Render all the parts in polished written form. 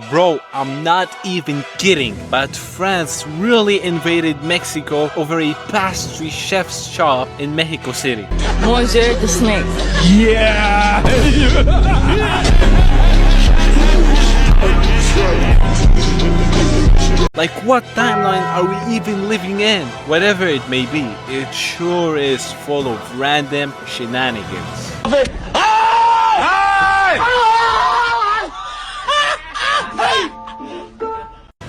Bro, I'm not even kidding, but France really invaded Mexico over a pastry chef's shop in Mexico City. Monsieur the snake. Yeah! Like, what timeline are we even living in? Whatever it may be, it sure is full of random shenanigans.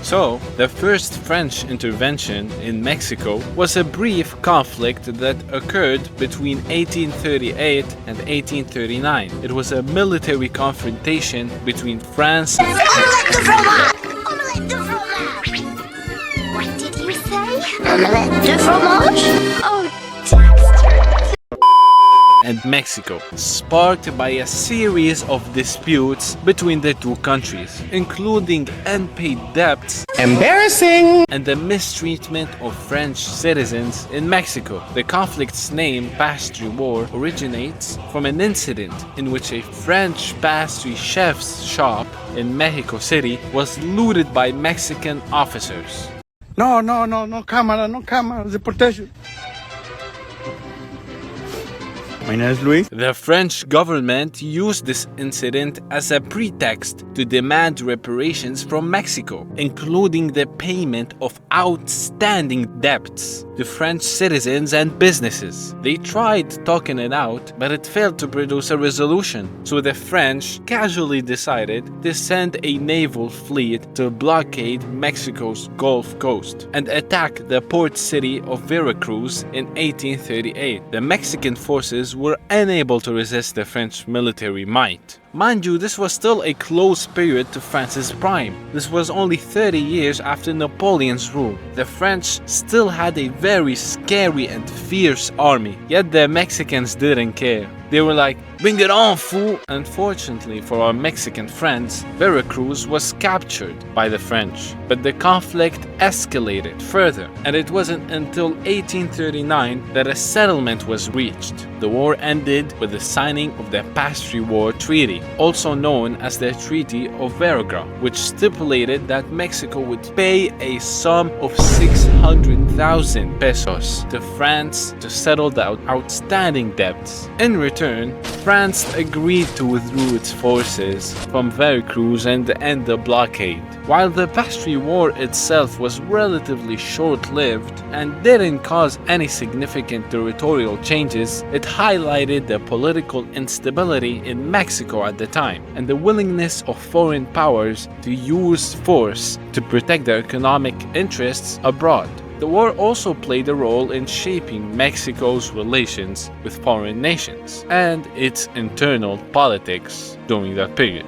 So, the first French intervention in Mexico was a brief conflict that occurred between 1838 and 1839. It was a military confrontation between France Omelette de fromage! Omelette de fromage! What did you say? Omelette de fromage? Oh, Dexter. and Mexico, sparked by a series of disputes between the two countries, including unpaid debts, Embarrassing! and the mistreatment of French citizens in Mexico. The conflict's name, Pastry War, originates from an incident in which a French pastry chef's shop in Mexico City was looted by Mexican officers. No cámara, deportation. My name is Luis. The French government used this incident as a pretext to demand reparations from Mexico, including the payment of outstanding debts to French citizens and businesses. They tried talking it out, but it failed to produce a resolution, so the French casually decided to send a naval fleet to blockade Mexico's Gulf Coast and attack the port city of Veracruz in 1838. The Mexican forces were unable to resist the French military might. Mind you, this was still a close period to France's prime. This was only 30 years after Napoleon's rule. The French still had a very scary and fierce army, yet the Mexicans didn't care. They were like, bring it on, fool! Unfortunately for our Mexican friends, Veracruz was captured by the French, but the conflict escalated further, and it wasn't until 1839 that a settlement was reached. The war ended with the signing of the Pastry War Treaty, also known as the Treaty of Veragua, which stipulated that Mexico would pay a sum of 600,000 pesos to France to settle the outstanding debts. In return, France agreed to withdraw its forces from Veracruz and end the blockade. While the Pastry War itself was relatively short-lived and didn't cause any significant territorial changes, it highlighted the political instability in Mexico at the time and the willingness of foreign powers to use force to protect their economic interests abroad. The war also played a role in shaping Mexico's relations with foreign nations and its internal politics during that period.